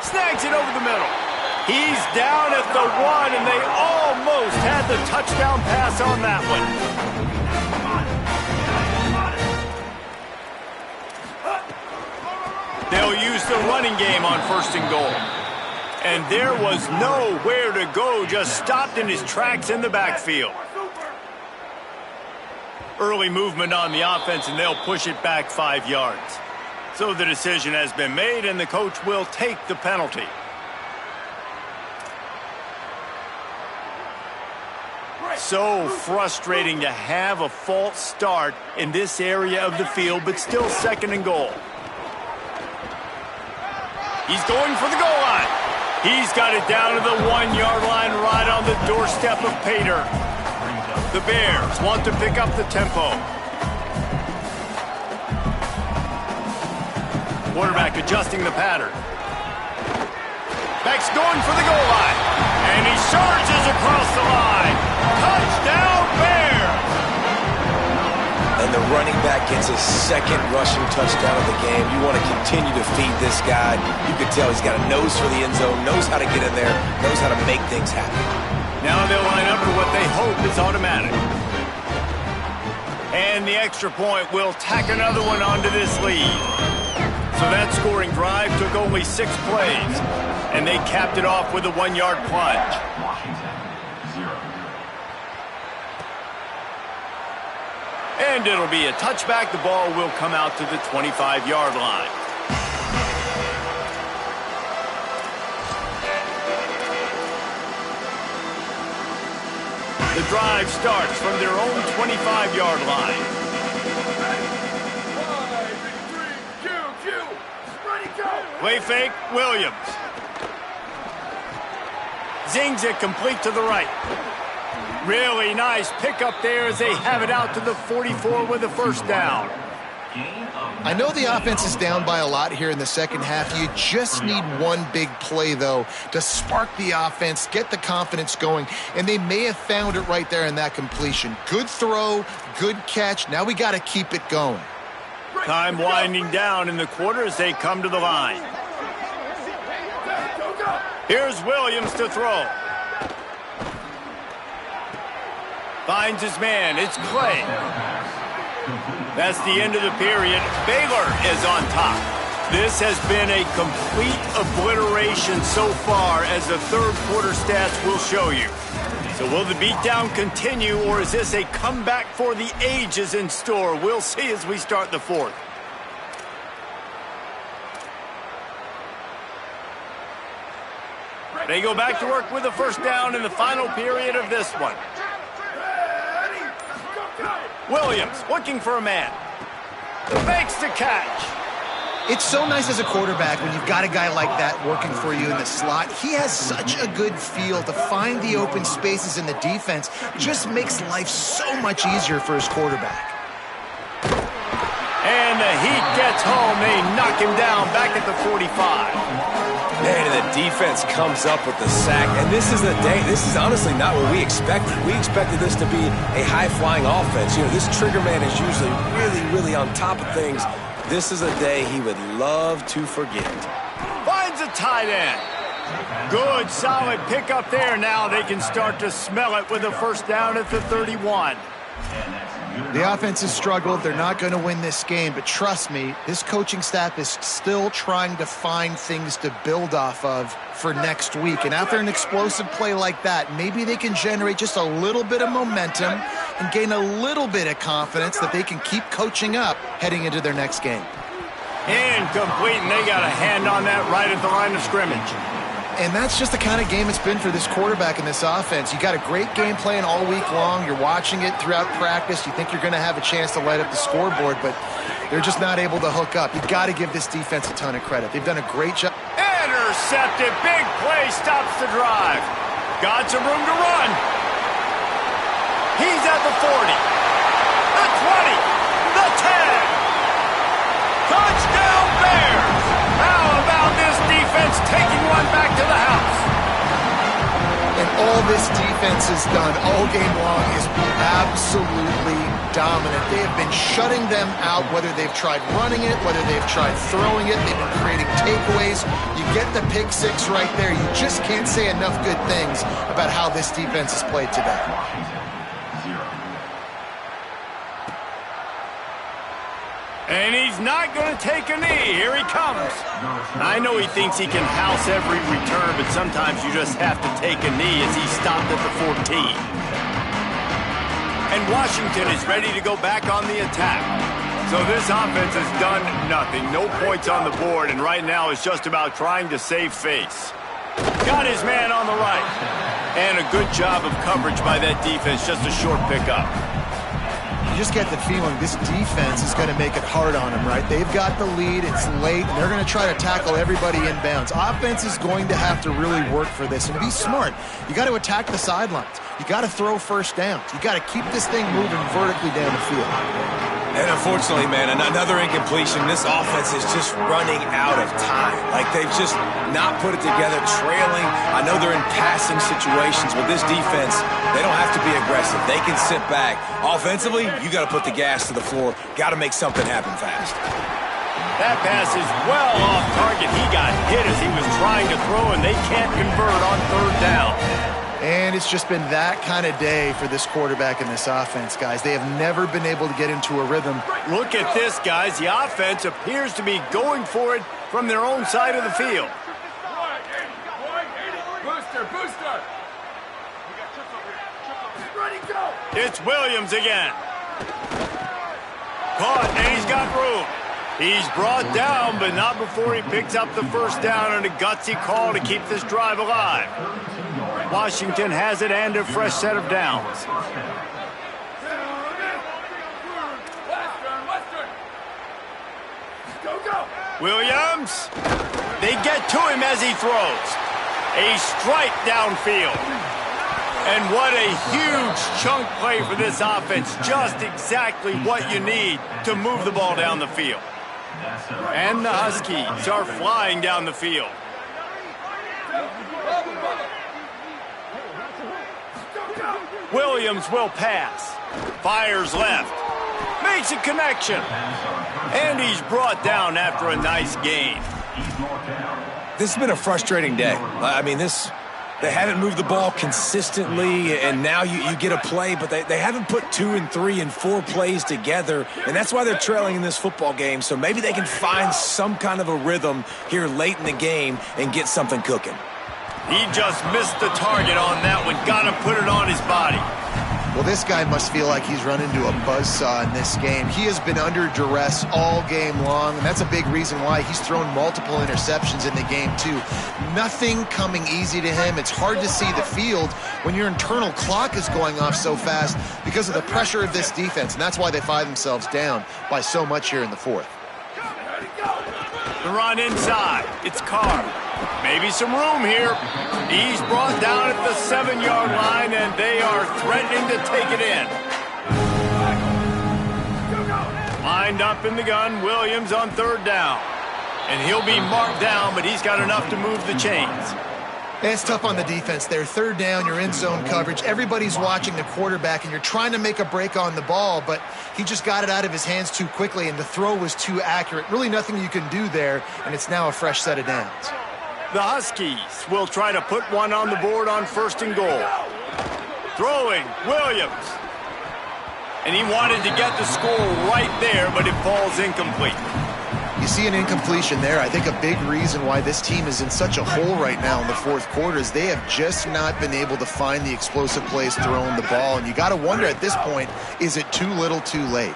Snags it over the middle. He's down at the 1, and they almost had the touchdown pass on that one. They'll use the running game on 1st and goal. And there was nowhere to go, just stopped in his tracks in the backfield. Early movement on the offense, and they'll push it back 5 yards. So the decision has been made, and the coach will take the penalty. So frustrating to have a false start in this area of the field, but still 2nd and goal. He's going for the goal line. He's got it down to the 1-yard line right on the doorstep of Pater. The Bears want to pick up the tempo. Quarterback adjusting the pattern. Back's going for the goal line. And he charges across the line. Touchdown, Bears! And the running back gets his second rushing touchdown of the game. You want to continue to feed this guy. You can tell he's got a nose for the end zone, knows how to get in there, knows how to make things happen. Now they'll line up for what they hope is automatic. And the extra point will tack another one onto this lead. So that scoring drive took only 6 plays, and they capped it off with a 1-yard plunge. And it'll be a touchback. The ball will come out to the 25-yard line. The drive starts from their own 25-yard line. Play fake, Williams. Zings it complete to the right. Really nice pickup there as they have it out to the 44 with a first down. I know the offense is down by a lot here in the second half. You just need one big play, though, to spark the offense, get the confidence going, and they may have found it right there in that completion. Good throw, good catch. Now we got to keep it going. Time winding down in the quarter as they come to the line. Here's Williams to throw. Finds his man. It's Clay. That's the end of the period. Baylor is on top. This has been a complete obliteration so far, as the third quarter stats will show you. So will the beatdown continue, or is this a comeback for the ages in store? We'll see as we start the fourth. They go back to work with a first down in the final period of this one. Williams looking for a man. Makes the catch. It's so nice as a quarterback when you've got a guy like that working for you in the slot. He has such a good feel to find the open spaces in the defense. Just makes life so much easier for his quarterback. And the heat gets home. They knock him down back at the 45. Man, and the defense comes up with the sack. And this is the day. This is honestly not what we expected. We expected this to be a high-flying offense. You know, this trigger man is usually really on top of things. This is a day he would love to forget. Finds a tight end. Good, solid pickup there. Now they can start to smell it with a first down at the 31. The offense has struggled. They're not going to win this game, but trust me, this coaching staff is still trying to find things to build off of for next week. And after an explosive play like that, maybe they can generate just a little bit of momentum and gain a little bit of confidence that they can keep coaching up heading into their next game. Incomplete, and they got a hand on that right at the line of scrimmage. And that's just the kind of game it's been for this quarterback and this offense. You got a great game plan all week long. You're watching it throughout practice. You think you're going to have a chance to light up the scoreboard, but they're just not able to hook up. You got to give this defense a ton of credit. They've done a great job. Intercepted. Big play stops the drive. Got some room to run. He's at the 40. The 20. The 10. Touchdown Bears. How about this defense taking one back to the house? And all this defense has done all game long is be absolutely dominant. They have been shutting them out, whether they've tried running it, whether they've tried throwing it. They've been creating takeaways. You get the pick six right there. You just can't say enough good things about how this defense has played today. And he's not going to take a knee. Here he comes. I know he thinks he can house every return, but sometimes you just have to take a knee as he stopped at the 14. And Washington is ready to go back on the attack. So this offense has done nothing. No points on the board, and right now it's just about trying to save face. Got his man on the right. And a good job of coverage by that defense. Just a short pickup. you just get the feeling this defense is going to make it hard on them, right? They've got the lead, it's late, and they're going to try to tackle everybody inbounds. Offense is going to have to really work for this and be smart. You got to attack the sidelines. You got to throw first downs. You got to keep this thing moving vertically down the field. And unfortunately, man, another incompletion. This offense is just running out of time. Like, they've just not put it together, trailing. I know they're in passing situations, but this defense, they don't have to be aggressive. They can sit back. Offensively, you got to put the gas to the floor. Got to make something happen fast. That pass is well off target. He got hit as he was trying to throw, and they can't convert on third down. And it's just been that kind of day for this quarterback and this offense, guys. They have never been able to get into a rhythm. Look at this, guys. The offense appears to be going for it from their own side of the field. Booster, booster. Ready, go. It's Williams again. Caught, and he's got room. He's brought down, but not before he picks up the first down on a gutsy call to keep this drive alive. Washington has it and a fresh set of downs. Williams. They get to him as he throws. A strike downfield. And what a huge chunk play for this offense. Just exactly what you need to move the ball down the field. And the Huskies are flying down the field. Williams will pass. Fires left. Makes a connection. And he's brought down after a nice gain. This has been a frustrating day. I mean, they haven't moved the ball consistently, and now you get a play, but they haven't put 2 and 3 and 4 plays together, and that's why they're trailing in this football game. So maybe they can find some kind of a rhythm here late in the game and get something cooking. He just missed the target on that one. Got to put it on his body. Well, this guy must feel like he's run into a buzzsaw in this game. He has been under duress all game long, and that's a big reason why he's thrown multiple interceptions in the game, too. Nothing coming easy to him. It's hard to see the field when your internal clock is going off so fast because of the pressure of this defense, and that's why they find themselves down by so much here in the fourth. The run inside. It's Carr. Maybe some room here. He's brought down at the 7-yard line, and they are threatening to take it in. Lined up in the gun, Williams on third down. And he'll be marked down, but he's got enough to move the chains. It's tough on the defense there. Third down, you're in zone coverage. Everybody's watching the quarterback, and you're trying to make a break on the ball, but he just got it out of his hands too quickly, and the throw was too accurate. Really nothing you can do there, and it's now a fresh set of downs. The Huskies will try to put one on the board on first and goal. Throwing, Williams. And he wanted to get the score right there, but it falls incomplete. You see an incompletion there. I think a big reason why this team is in such a hole right now in the fourth quarter is they have just not been able to find the explosive plays throwing the ball. And you got to wonder at this point, is it too little too late?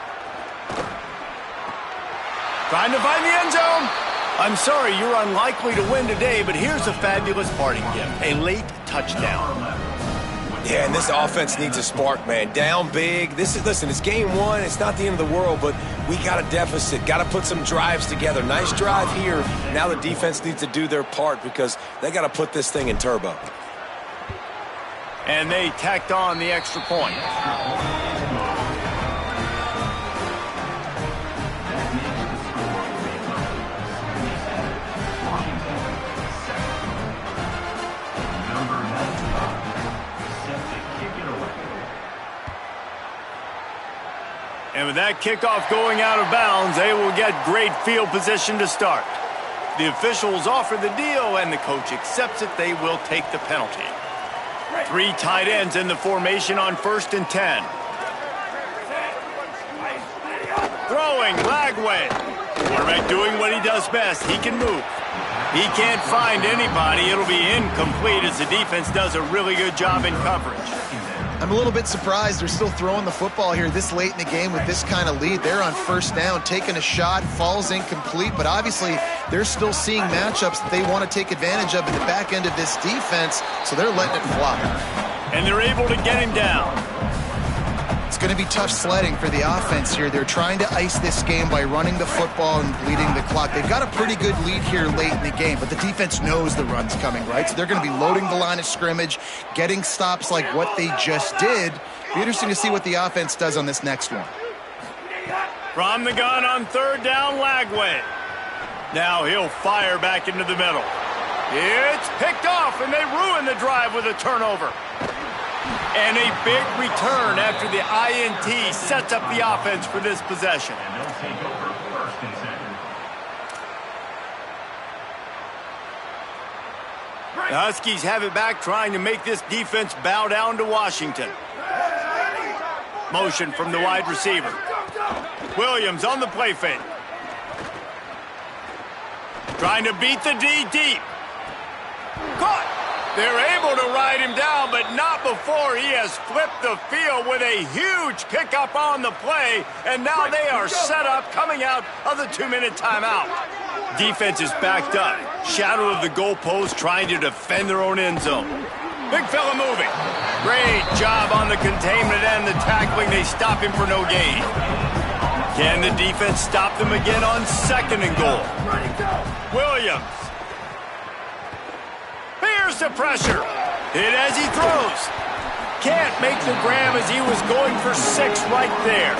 Trying to find the end zone. I'm sorry, you're unlikely to win today, but here's a fabulous parting gift. A late touchdown. Yeah, and this offense needs a spark, man. Down big. Listen, it's game one. It's not the end of the world, but we got a deficit. Got to put some drives together. Nice drive here. Now the defense needs to do their part because they got to put this thing in turbo. And they tacked on the extra point. And with that kickoff going out of bounds, they will get great field position to start. The officials offer the deal, and the coach accepts it. They will take the penalty. 3 tight ends in the formation on 1st and 10. Throwing, Lagway. Quarterback doing what he does best. He can move. He can't find anybody. It'll be incomplete as the defense does a really good job in coverage. I'm a little bit surprised they're still throwing the football here this late in the game with this kind of lead. They're on first down, taking a shot, falls incomplete, but obviously they're still seeing matchups that they want to take advantage of in the back end of this defense, so they're letting it fly. And they're able to get him down. It's going to be tough sledding for the offense here. They're trying to ice this game by running the football and bleeding the clock. They've got a pretty good lead here late in the game, but the defense knows the run's coming, right? So they're going to be loading the line of scrimmage, getting stops like what they just did. Be interesting to see what the offense does on this next one. From the gun on third down, Lagway. Now he'll fire back into the middle. It's picked off, and they ruin the drive with a turnover. And a big return after the INT sets up the offense for this possession. The Huskies have it back, trying to make this defense bow down to Washington. Motion from the wide receiver. Williams on the play fake. Trying to beat the D deep. Caught. They're able to ride him down, but not before he has flipped the field with a huge pickup on the play, and now they are set up coming out of the 2-minute timeout. Defense is backed up. Shadow of the goalpost, trying to defend their own end zone. Big fella moving. Great job on the containment and the tackling. They stop him for no gain. Can the defense stop them again on 2nd and goal? Williams. Here's the pressure. Hit as he throws. Can't make the grab as he was going for 6 right there.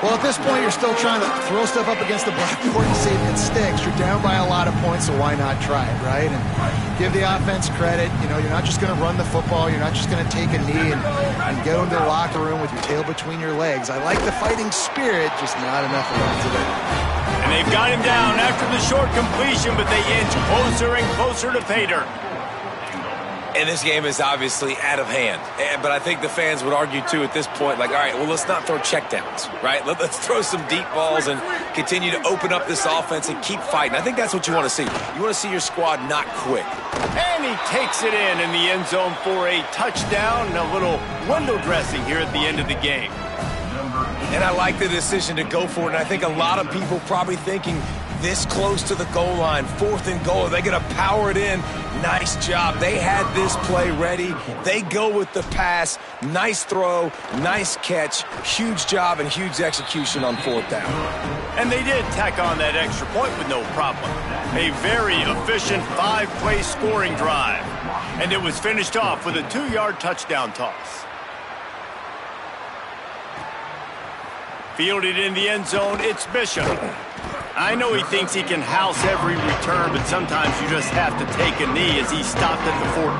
Well, at this point, you're still trying to throw stuff up against the blackboard and see if it sticks. You're down by a lot of points, so why not try it, right? And give the offense credit. You know, you're not just going to run the football. You're not just going to take a knee and go into the locker room with your tail between your legs. I like the fighting spirit, just not enough of it today. And they've got him down after the short completion, but they inch closer and closer to pay dirt. And this game is obviously out of hand. But I think the fans would argue, too, at this point, like, all right, well, let's not throw checkdowns, right? Let's throw some deep balls and continue to open up this offense and keep fighting. I think that's what you want to see. You want to see your squad not quit. And he takes it in the end zone for a touchdown and a little window dressing here at the end of the game. And I like the decision to go for it. And I think a lot of people probably thinking this close to the goal line, 4th and goal, are they going to power it in? Nice job. They had this play ready. They go with the pass. Nice throw, nice catch, huge job and huge execution on 4th down. And they did tack on that extra point with no problem. A very efficient 5-play scoring drive. And it was finished off with a 2-yard touchdown toss. Fielded in the end zone, it's Bishop. I know he thinks he can house every return, but sometimes you just have to take a knee as he stopped at the 14.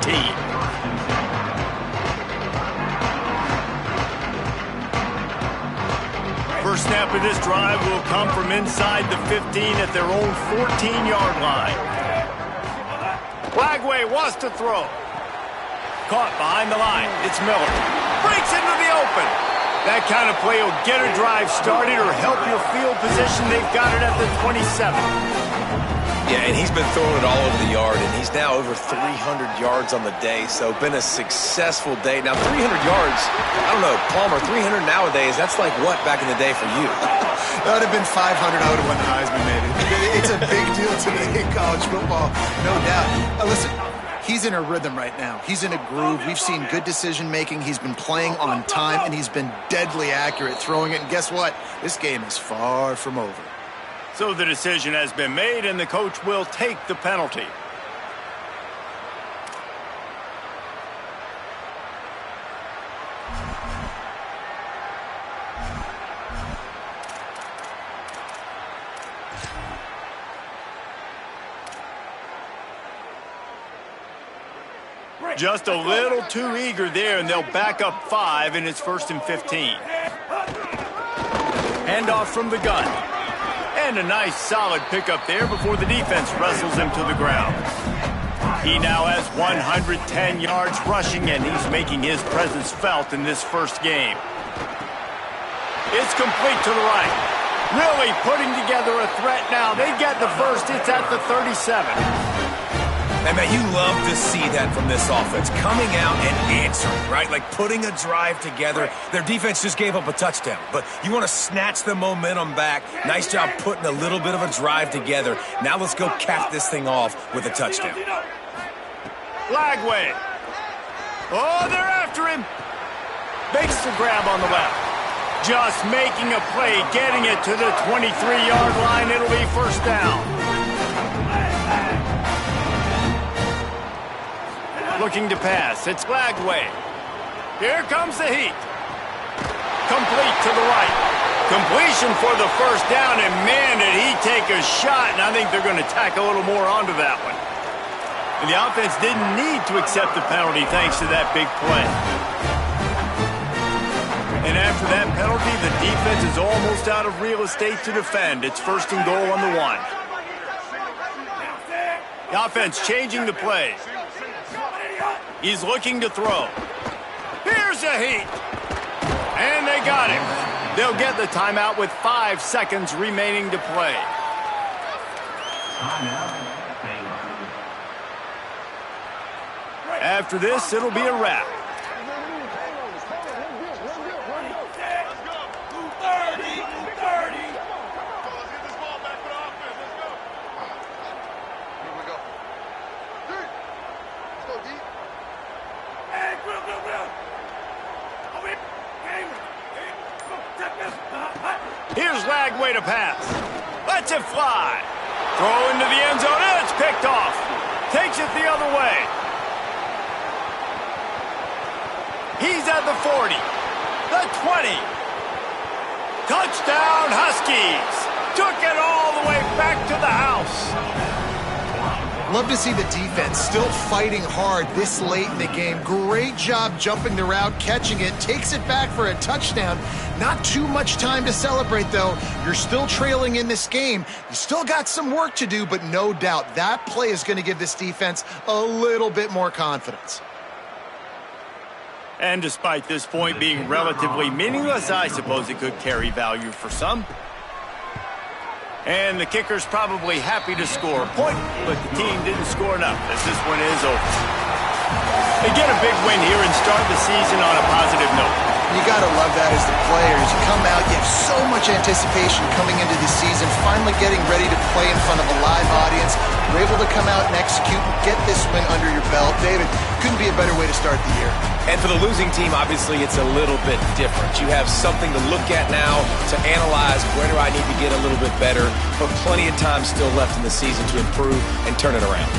First snap of this drive will come from inside the 15 at their own 14-yard line. Lagway wants to throw. Caught behind the line. It's Miller. Breaks into the open. That kind of play will get a drive started or help your field position. They've got it at the 27. Yeah, and he's been throwing it all over the yard, and he's now over 300 yards on the day, so been a successful day. Now, 300 yards, I don't know, Palmer, 300 nowadays, that's like what back in the day for you? That would have been 500. I would have won the Heisman, maybe. It's a big deal today in college football, no doubt. Listen. He's in a rhythm right now. He's in a groove. We've seen good decision-making. He's been playing on time, and he's been deadly accurate throwing it. And guess what? This game is far from over. So the decision has been made, and the coach will take the penalty. Just a little too eager there, and they'll back up 5, and it's 1st and 15. Handoff from the gun. And a nice solid pickup there before the defense wrestles him to the ground. He now has 110 yards rushing, and he's making his presence felt in this first game. It's complete to the right. Really putting together a threat now. They get the first. It's at the 37. And, man, you love to see that from this offense, coming out and answering, right? Like putting a drive together. Their defense just gave up a touchdown, but you want to snatch the momentum back. Nice job putting a little bit of a drive together. Now let's go cap this thing off with a touchdown. Lagway. Oh, they're after him. Makes the grab on the left. Just making a play, getting it to the 23-yard line. It'll be first down. Looking to pass. It's Lagway. Here comes the heat. Complete to the right. Completion for the first down, and man, did he take a shot, and I think they're going to tack a little more onto that one. And the offense didn't need to accept the penalty thanks to that big play. And after that penalty, the defense is almost out of real estate to defend. It's first and goal on the 1. The offense changing the play. He's looking to throw. Here's a heat. And they got him. They'll get the timeout with 5 seconds remaining to play. After this, it'll be a wrap. Here's Lagway to pass. Lets it fly. Throw into the end zone, and it's picked off. Takes it the other way. He's at the 40. The 20. Touchdown, Huskies. Took it all the way back to the house. Love to see the defense still fighting hard this late in the game. Great job jumping the route, catching it, takes it back for a touchdown. Not too much time to celebrate, though. You're still trailing in this game. You still got some work to do, but no doubt that play is going to give this defense a little bit more confidence. And despite this point being relatively meaningless, I suppose it could carry value for some. And the kicker's probably happy to score a point, but the team didn't score enough as this one is over. They get a big win here and start the season on a positive note. You got to love that as the players. You come out, you have so much anticipation coming into the season, finally getting ready to play in front of a live audience. You're able to come out and execute and get this win under your belt. David, couldn't be a better way to start the year. And for the losing team, obviously, it's a little bit different. You have something to look at now to analyze where do I need to get a little bit better, but plenty of time still left in the season to improve and turn it around.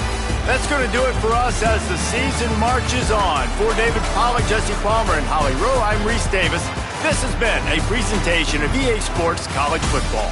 That's going to do it for us as the season marches on. For David Pollack, Jesse Palmer, and Holly Rowe, I'm Reese Davis. This has been a presentation of EA Sports College Football.